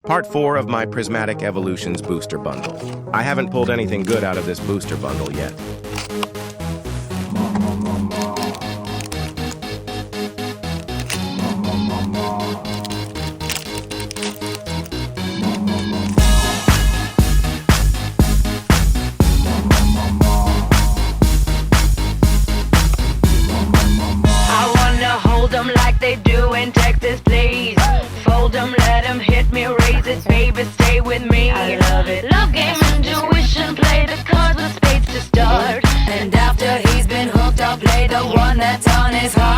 Part 4 of my Prismatic Evolutions booster bundle. I haven't pulled anything good out of this booster bundle yet. I wanna hold them like they do in Texas, please. Fold them, let them hit me, raise it, baby, stay with me. I love it. Love game, intuition, play the cards with spades to start. And after he's been hooked, I'll play the one that's on his heart.